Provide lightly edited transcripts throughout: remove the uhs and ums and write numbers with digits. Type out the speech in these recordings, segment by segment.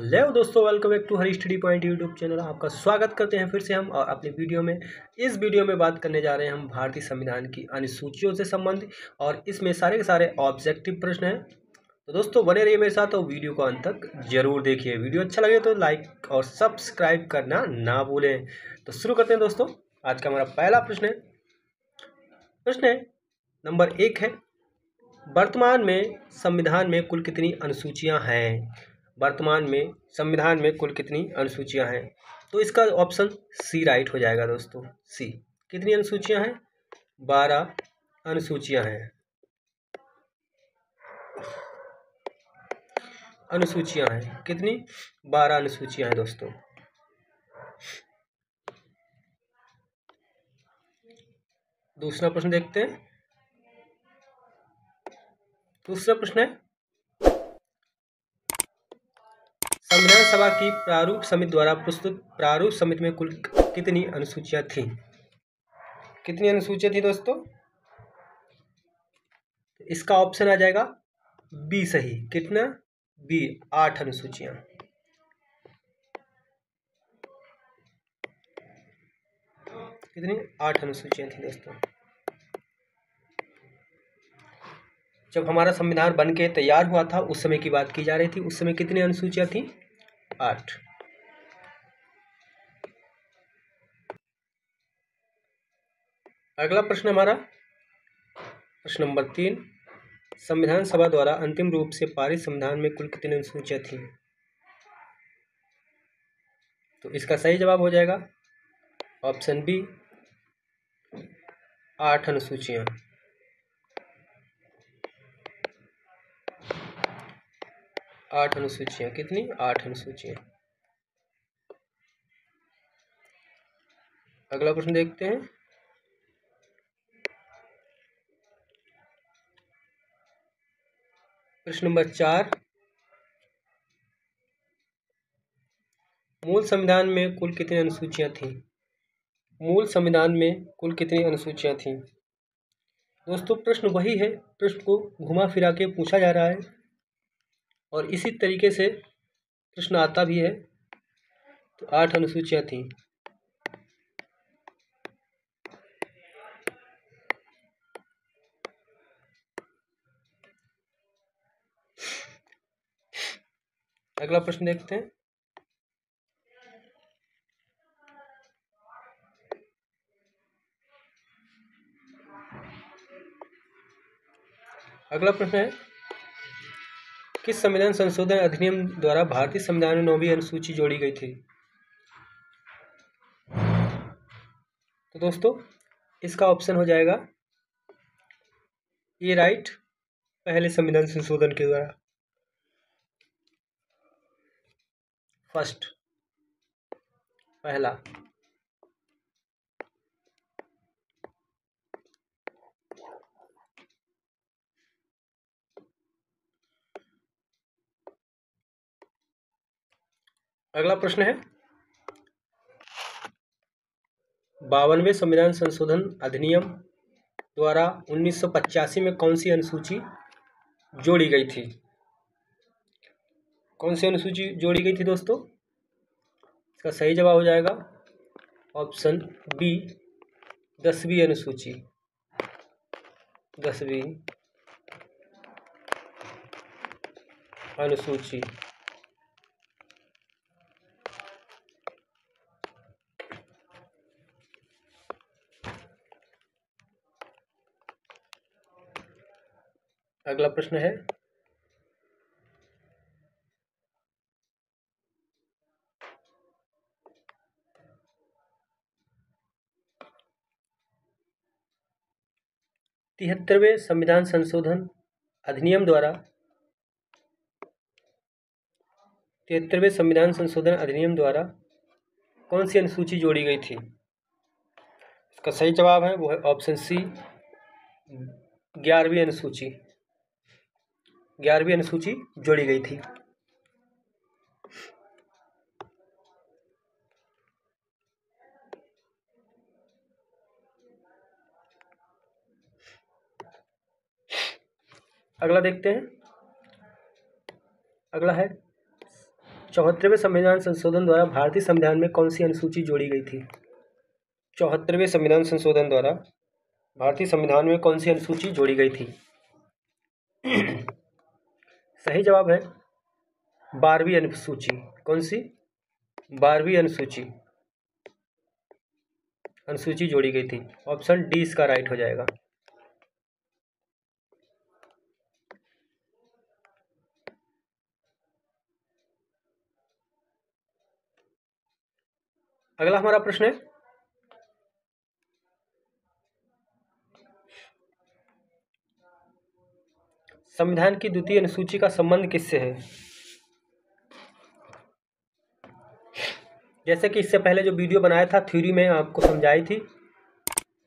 Hello दोस्तों, welcome back to Hari study point YouTube channel. आपका स्वागत करते हैं फिर से हम और अपने वीडियो में। इस वीडियो में बात करने जा रहे हैं हम भारतीय संविधान की अनुसूचियों से संबंधित, और इसमें सारे के सारे ऑब्जेक्टिव प्रश्न हैं। तो दोस्तों बने रहिए मेरे साथ और वीडियो को अंत तक जरूर देखिए। वीडियो अच्छा लगे तो लाइक और सब्सक्राइब करना ना भूलें। तो शुरू करते हैं दोस्तों। आज का हमारा पहला प्रश्न है नंबर 1 है, वर्तमान में संविधान में कुल कितनी अनुसूचियां हैं? वर्तमान में संविधान में कुल कितनी अनुसूचियां हैं? तो इसका ऑप्शन सी राइट हो जाएगा दोस्तों। सी। कितनी अनुसूचियां हैं? 12 अनुसूचियां हैं। अनुसूचियां हैं कितनी? 12 अनुसूचियां हैं दोस्तों। दूसरा प्रश्न देखते हैं। दूसरा प्रश्न है, संविधान सभा की प्रारूप समिति द्वारा प्रस्तुत प्रारूप समिति में कुल कितनी अनुसूचियां थी? कितनी अनुसूचियां थी दोस्तों? इसका ऑप्शन आ जाएगा बी सही। कितना? बी, 8 अनुसूचियां। कितनी? 8 अनुसूचियां थी दोस्तों। जब हमारा संविधान बन के तैयार हुआ था उस समय की बात की जा रही थी। उस समय कितनी अनुसूचियां थी? 8। अगला प्रश्न हमारा प्रश्न नंबर 3, संविधान सभा द्वारा अंतिम रूप से पारित संविधान में कुल कितनी अनुसूचियां थी? तो इसका सही जवाब हो जाएगा ऑप्शन बी, 8 अनुसूचियां। 8 अनुसूचियां। कितनी? 8 अनुसूचियां। अगला प्रश्न देखते हैं। प्रश्न नंबर 4, मूल संविधान में कुल कितनी अनुसूचियां थी? मूल संविधान में कुल कितनी अनुसूचियां थी? दोस्तों प्रश्न वही है, प्रश्न को घुमा फिरा के पूछा जा रहा है और इसी तरीके से प्रश्न आता भी है। तो 8 अनुसूचियां थी। अगला प्रश्न देखते हैं। अगला प्रश्न है, किस संविधान संशोधन अधिनियम द्वारा भारतीय संविधान में 9वीं अनुसूची जोड़ी गई थी? तो दोस्तों इसका ऑप्शन हो जाएगा ए राइट, पहले संविधान संशोधन के द्वारा। फर्स्ट, पहला। अगला प्रश्न है, 52वें संविधान संशोधन अधिनियम द्वारा 1985 में कौन सी अनुसूची जोड़ी गई थी? कौन सी अनुसूची जोड़ी गई थी दोस्तों? इसका सही जवाब हो जाएगा ऑप्शन बी, 10वीं अनुसूची। 10वीं अनुसूची। अगला प्रश्न है, तिहत्तरवें संविधान संशोधन अधिनियम द्वारा 73वें संविधान संशोधन अधिनियम द्वारा कौन सी अनुसूची जोड़ी गई थी? इसका सही जवाब है वो है ऑप्शन सी, 11वीं अनुसूची। 11वीं अनुसूची जोड़ी गई थी। अगला देखते हैं। अगला है, 74वें संविधान संशोधन द्वारा भारतीय संविधान में कौन सी अनुसूची जोड़ी गई थी? 74वें संविधान संशोधन द्वारा भारतीय संविधान में कौन सी अनुसूची जोड़ी गई थी? सही जवाब है 12वीं अनुसूची। कौन सी? 12वीं अनुसूची जोड़ी गई थी। ऑप्शन डी इसका राइट हो जाएगा। अगला हमारा प्रश्न है, संविधान की द्वितीय अनुसूची का संबंध किससे है? जैसे कि इससे पहले जो वीडियो बनाया था थ्योरी में आपको समझाई थी,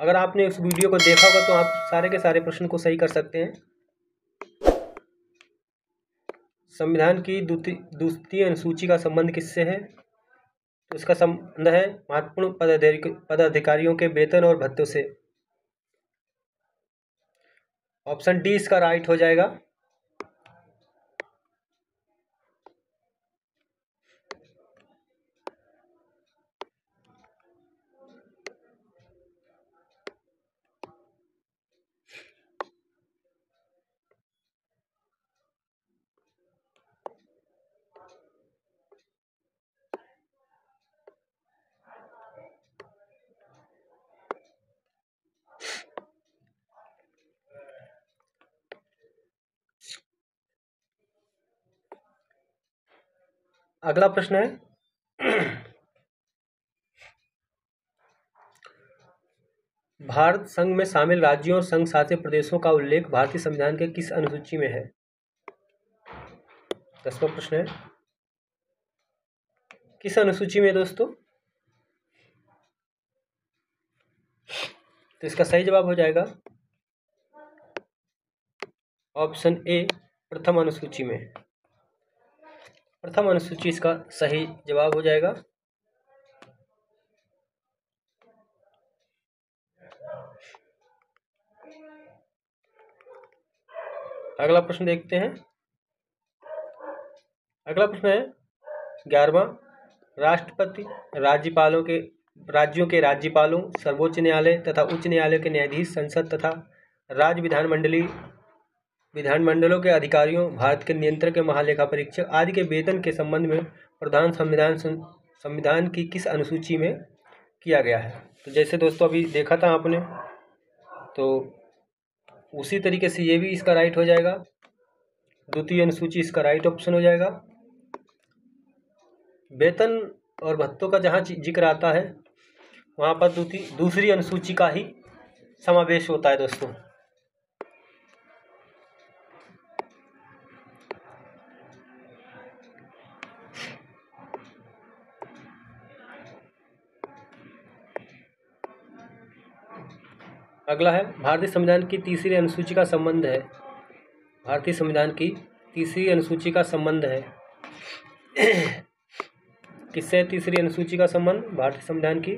अगर आपने उस वीडियो को देखा होगा तो आप सारे के सारे प्रश्न को सही कर सकते हैं। संविधान की द्वितीय अनुसूची का संबंध किससे है? तो इसका संबंध है महत्वपूर्ण पदाधिकारियों के वेतन और भत्तों से। ऑप्शन डी इसका राइट हो जाएगा। अगला प्रश्न है, भारत संघ में शामिल राज्यों और संघ शासित प्रदेशों का उल्लेख भारतीय संविधान के किस अनुसूची में है? 10वां प्रश्न है, किस अनुसूची में दोस्तों? तो इसका सही जवाब हो जाएगा ऑप्शन ए प्रथम अनुसूची में। प्रथम अनुसूची इसका सही जवाब हो जाएगा। अगला प्रश्न देखते हैं। अगला प्रश्न है 11वां, राष्ट्रपति राज्यों के राज्यपालों, सर्वोच्च न्यायालय तथा उच्च न्यायालय के न्यायाधीश, संसद तथा राज्य विधानमंडलों के अधिकारियों, भारत के नियंत्रक के महालेखा परीक्षक आदि के वेतन के संबंध में प्रधान संविधान की किस अनुसूची में किया गया है? तो जैसे दोस्तों अभी देखा था आपने, तो उसी तरीके से ये भी इसका राइट हो जाएगा। द्वितीय अनुसूची इसका राइट ऑप्शन हो जाएगा। वेतन और भत्तों का जहाँ जिक्र आता है वहाँ पर दूसरी अनुसूची का ही समावेश होता है दोस्तों। अगला है, भारतीय संविधान की तीसरी अनुसूची का संबंध है। भारतीय संविधान की तीसरी अनुसूची का संबंध है किससे? तीसरी अनुसूची का संबंध भारतीय संविधान की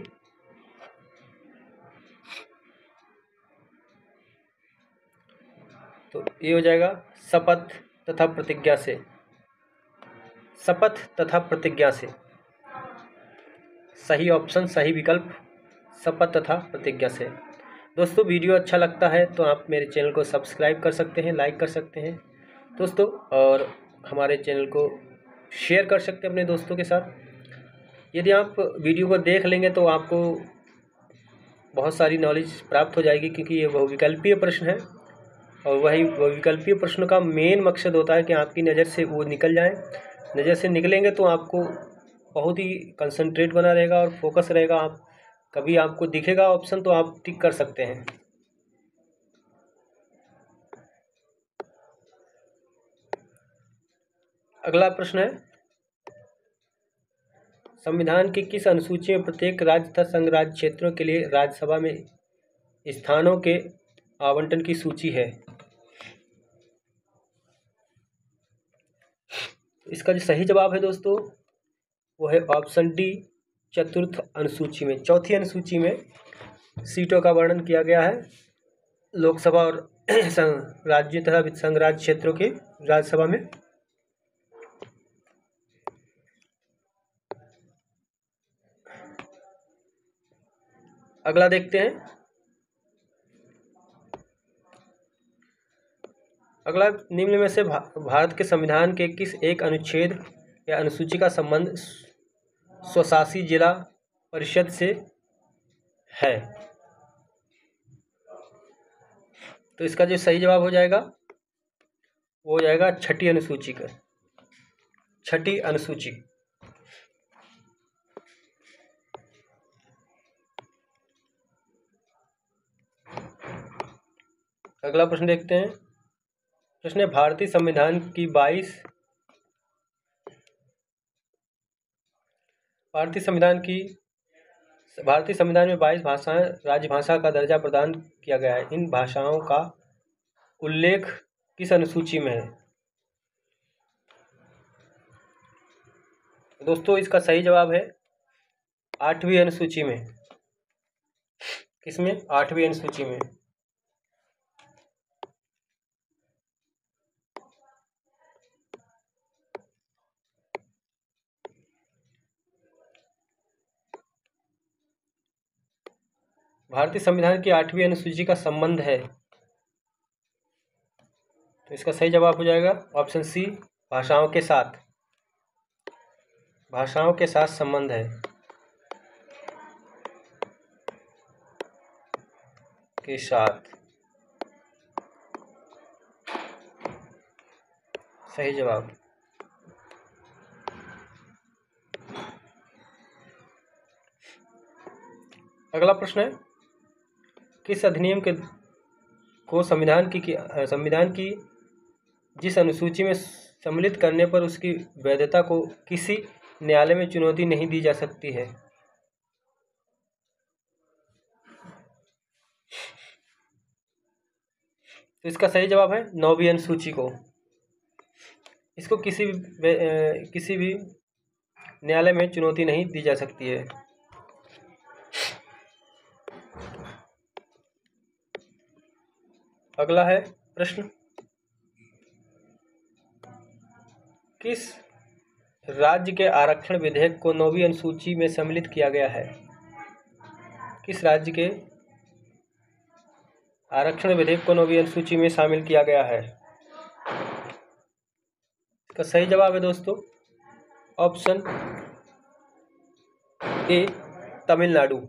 तो ये हो जाएगा शपथ तथा प्रतिज्ञा से। शपथ तथा प्रतिज्ञा से सही ऑप्शन, सही विकल्प शपथ तथा प्रतिज्ञा से। दोस्तों वीडियो अच्छा लगता है तो आप मेरे चैनल को सब्सक्राइब कर सकते हैं, लाइक कर सकते हैं दोस्तों, और हमारे चैनल को शेयर कर सकते हैं अपने दोस्तों के साथ। यदि आप वीडियो को देख लेंगे तो आपको बहुत सारी नॉलेज प्राप्त हो जाएगी, क्योंकि ये बहुविकल्पीय प्रश्न है और वही बहुविकल्पीय प्रश्न का मेन मकसद होता है कि आपकी नज़र से वो निकल जाए। नज़र से निकलेंगे तो आपको बहुत ही कंसंट्रेट बना रहेगा और फोकस रहेगा। आप कभी आपको दिखेगा ऑप्शन तो आप टिक कर सकते हैं। अगला प्रश्न है, संविधान की किस अनुसूची में प्रत्येक राज्य तथा संघ राज्य क्षेत्रों के लिए राज्यसभा में स्थानों के आवंटन की सूची है? इसका जो सही जवाब है दोस्तों वो है ऑप्शन डी चतुर्थ अनुसूची में। चौथी अनुसूची में सीटों का वर्णन किया गया है लोकसभा और राज्य तथा संघ राज्य क्षेत्रों की राज्यसभा में। अगला देखते हैं। अगला, निम्न में से भारत के संविधान के किस एक अनुच्छेद या अनुसूची का संबंध स्वशासी जिला परिषद से है? तो इसका जो सही जवाब हो जाएगा वो हो जाएगा छठी अनुसूची का, छठी अनुसूची। अगला प्रश्न देखते हैं। प्रश्न है, भारतीय संविधान में 22 भाषाएं राजभाषा का दर्जा प्रदान किया गया है। इन भाषाओं का उल्लेख किस अनुसूची में है? दोस्तों, इसका सही जवाब है 8वीं अनुसूची में। किसमें? 8वीं अनुसूची में। भारतीय संविधान की 8वीं अनुसूची का संबंध है, तो इसका सही जवाब हो जाएगा ऑप्शन सी, भाषाओं के साथ। भाषाओं के साथ संबंध है। के साथ सही जवाब। अगला प्रश्न है, किस अधिनियम को संविधान की जिस अनुसूची में सम्मिलित करने पर उसकी वैधता को किसी न्यायालय में चुनौती नहीं दी जा सकती है? तो इसका सही जवाब है 9वीं अनुसूची को। इसको किसी भी न्यायालय में चुनौती नहीं दी जा सकती है। अगला है प्रश्न, किस राज्य के आरक्षण विधेयक को 9वीं अनुसूची में सम्मिलित किया गया है? किस राज्य के आरक्षण विधेयक को 9वीं अनुसूची में शामिल किया गया है? इसका सही जवाब है दोस्तों ऑप्शन ए, तमिलनाडु।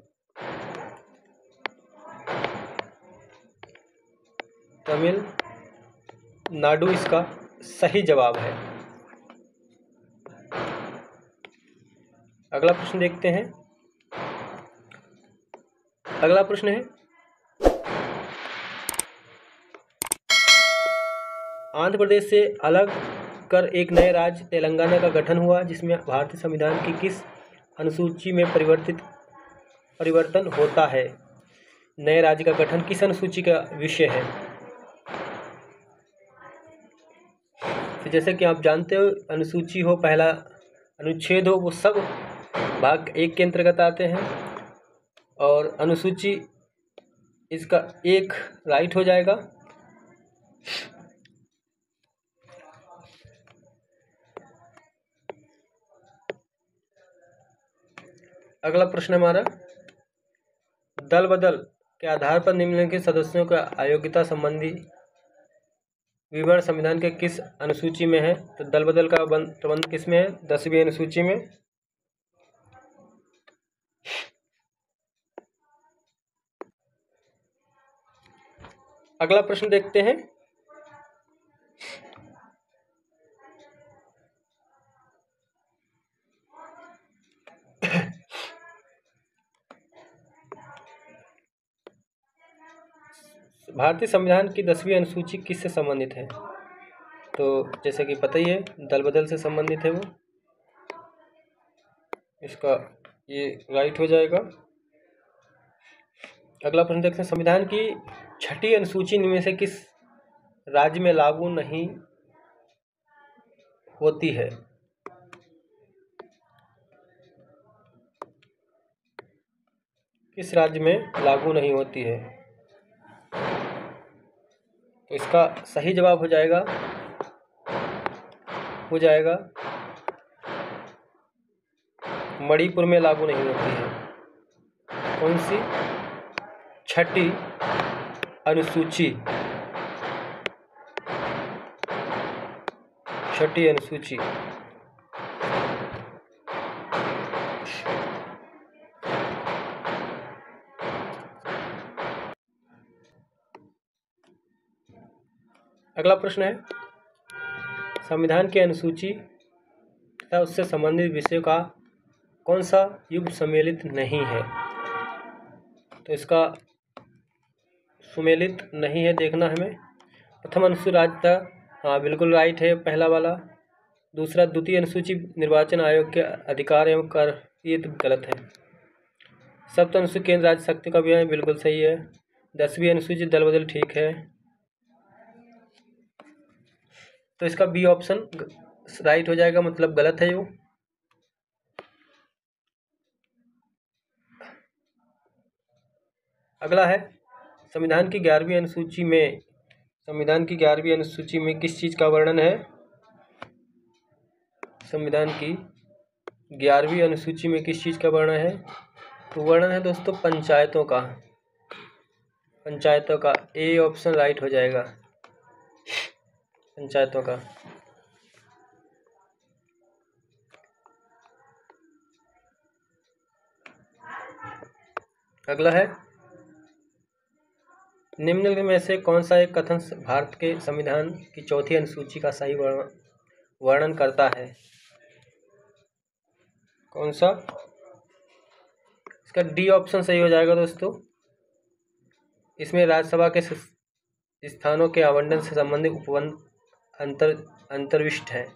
तमिलनाडु इसका सही जवाब है। अगला प्रश्न देखते हैं। अगला प्रश्न है, आंध्र प्रदेश से अलग कर एक नए राज्य तेलंगाना का गठन हुआ, जिसमें भारतीय संविधान की किस अनुसूची में परिवर्तन होता है? नए राज्य का गठन किस अनुसूची का विषय है? तो जैसे कि आप जानते हो, अनुसूची हो, पहला अनुच्छेद हो, वो सब भाग 1 के अंतर्गत आते हैं, और अनुसूची इसका 1 राइट हो जाएगा। अगला प्रश्न हमारा, दल बदल के आधार पर निम्नलिखित सदस्यों का अयोग्यता संबंधी विवरण संविधान के किस अनुसूची में है? तो दल बदल का प्रबंध किस में है? 10वीं अनुसूची में। अगला प्रश्न देखते हैं। भारतीय संविधान की 10वीं अनुसूची किससे संबंधित है? तो जैसे कि पता ही है, दल बदल से संबंधित है वो। इसका ये राइट हो जाएगा। अगला प्रश्न देखते हैं, संविधान की 6ठी अनुसूची में से किस राज्य में लागू नहीं होती है? किस राज्य में लागू नहीं होती है? तो इसका सही जवाब हो जाएगा मणिपुर में लागू नहीं होती है। कौन सी? छठी अनुसूची, छठी अनुसूची। अगला प्रश्न है, संविधान की अनुसूची तथा उससे संबंधित विषयों का कौन सा युग सम्मिलित नहीं है? तो इसका सुमेलित नहीं है देखना हमें। प्रथम अनुसूची राज्यता, हाँ बिल्कुल राइट है पहला वाला। दूसरा, द्वितीय अनुसूची निर्वाचन आयोग के अधिकार एवं कर, ये तो गलत है। सप्त अनुसूची केंद्र राज्य शक्ति का अभियान, बिल्कुल सही है। 10वीं अनुसूची दल बदल, ठीक है। तो इसका बी ऑप्शन राइट हो जाएगा, मतलब गलत है वो। अगला है, संविधान की 11वीं अनुसूची में, संविधान की 11वीं अनुसूची में किस चीज़ का वर्णन है? संविधान की 11वीं अनुसूची में किस चीज़ का वर्णन है? तो वर्णन है दोस्तों पंचायतों का, पंचायतों का। ए ऑप्शन राइट हो जाएगा, पंचायतों का। अगला है, निम्नलिखित में से कौन सा एक कथन भारत के संविधान की चौथी अनुसूची का सही वर्णन करता है? कौन सा? इसका डी ऑप्शन सही हो जाएगा दोस्तों। इसमें राज्यसभा के स्थानों के आवंटन से संबंधित उपबंध अंतर्विष्ट है।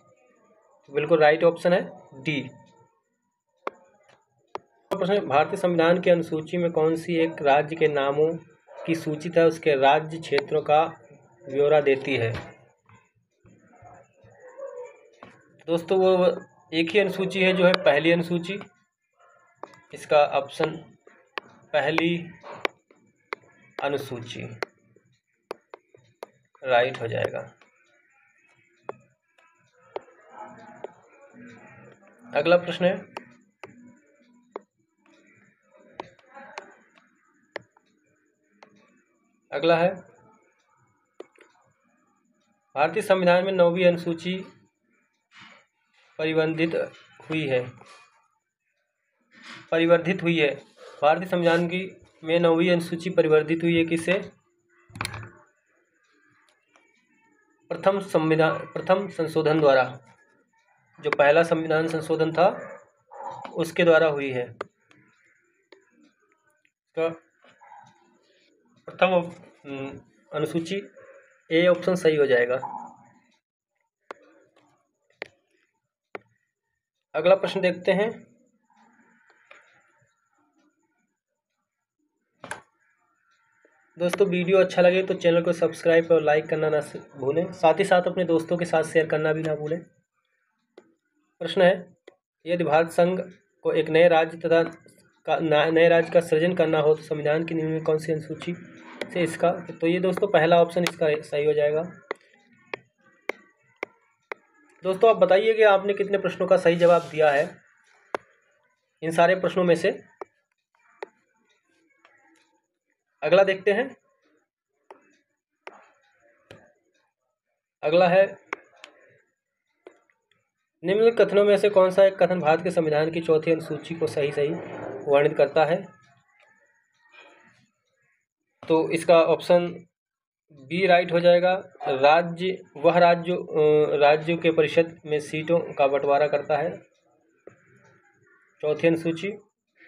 बिल्कुल राइट ऑप्शन है डी। प्रश्न, भारतीय संविधान की अनुसूची में कौन सी एक राज्य के नामों की सूची है उसके राज्य क्षेत्रों का ब्यौरा देती है? दोस्तों वो एक ही अनुसूची है जो है पहली अनुसूची। इसका ऑप्शन पहली अनुसूची राइट हो जाएगा। अगला प्रश्न है, अगला है, भारतीय संविधान में 9वीं अनुसूची परिवर्धित हुई है, परिवर्धित हुई है। भारतीय संविधान की में 9वीं अनुसूची परिवर्धित हुई है किससे? प्रथम संशोधन द्वारा। जो पहला संविधान संशोधन था उसके द्वारा हुई है। तो प्रथम अनुसूची, ए ऑप्शन सही हो जाएगा। अगला प्रश्न देखते हैं, दोस्तों वीडियो अच्छा लगे तो चैनल को सब्सक्राइब और लाइक करना ना भूलें, साथ ही साथ अपने दोस्तों के साथ शेयर करना भी ना भूलें। प्रश्न है, यदि भारत संघ को एक नए राज्य तथा नए राज्य का सृजन करना हो तो संविधान की निम्न में कौन सी अनुसूची से इसका? तो ये दोस्तों पहला ऑप्शन इसका सही हो जाएगा। दोस्तों आप बताइए कि आपने कितने प्रश्नों का सही जवाब दिया है इन सारे प्रश्नों में से। अगला देखते हैं, अगला है, निम्न कथनों में से कौन सा एक कथन भारत के संविधान की चौथी अनुसूची को सही वर्णित करता है? तो इसका ऑप्शन बी राइट हो जाएगा। राज्यों के परिषद में सीटों का बंटवारा करता है। चौथी अनुसूची,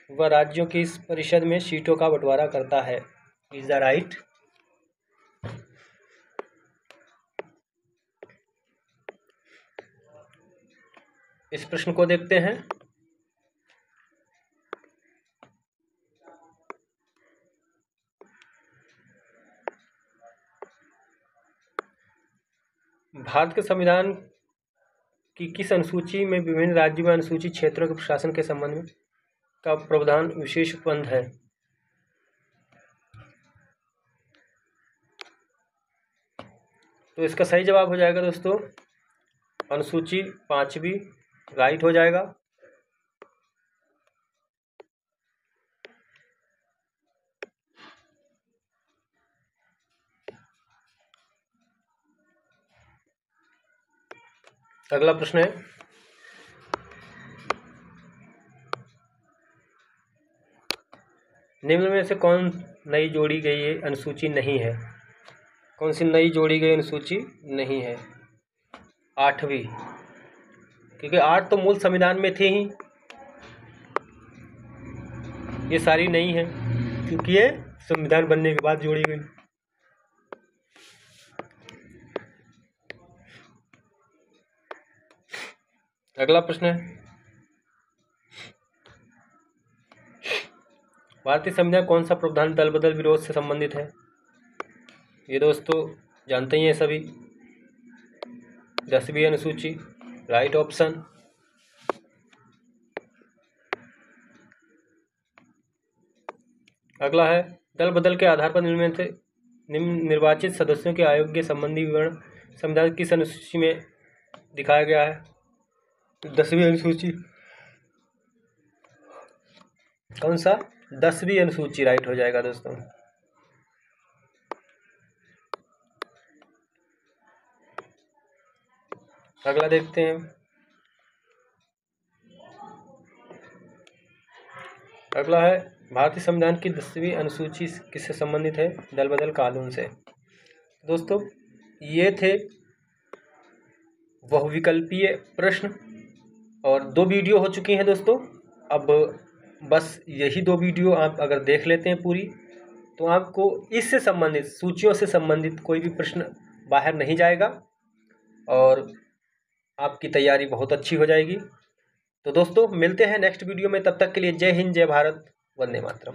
वह राज्यों की इस परिषद में सीटों का बंटवारा करता है। Is the right. इस प्रश्न को देखते हैं, भारत के संविधान की किस अनुसूची में विभिन्न राज्यों में अनुसूचित क्षेत्रों के प्रशासन के संबंध में का प्रावधान विशेष उपबंध है? तो इसका सही जवाब हो जाएगा दोस्तों अनुसूची 5वीं राइट हो जाएगा। अगला प्रश्न है, निम्न में से कौन नई जोड़ी गई अनुसूची नहीं है? कौन सी नई जोड़ी गई अनुसूची नहीं है? 8वीं, क्योंकि 8 तो मूल संविधान में थे ही, ये सारी नई है क्योंकि ये संविधान बनने के बाद जोड़ी गई। अगला प्रश्न है, भारतीय संविधान कौन सा प्रावधान दल बदल विरोध से संबंधित है? ये दोस्तों जानते ही हैं सभी, 10वीं अनुसूची, राइट ऑप्शन। अगला है, दल बदल के आधार पर निम्न निर्वाचित सदस्यों के आयोग के संबंधी विवरण संविधान की किस अनुसूची में दिखाया गया है? 10वीं अनुसूची। कौन सा? 10वीं अनुसूची राइट हो जाएगा दोस्तों। अगला देखते हैं, अगला है, भारतीय संविधान की 10वीं अनुसूची किससे संबंधित है? दल बदल कानून से। दोस्तों ये थे बहुविकल्पीय प्रश्न और 2 वीडियो हो चुकी हैं दोस्तों। अब बस यही 2 वीडियो आप अगर देख लेते हैं पूरी, तो आपको इससे संबंधित, सूचियों से संबंधित कोई भी प्रश्न बाहर नहीं जाएगा और आपकी तैयारी बहुत अच्छी हो जाएगी। तो दोस्तों मिलते हैं नेक्स्ट वीडियो में, तब तक के लिए जय हिंद, जय भारत, वंदे मातरम।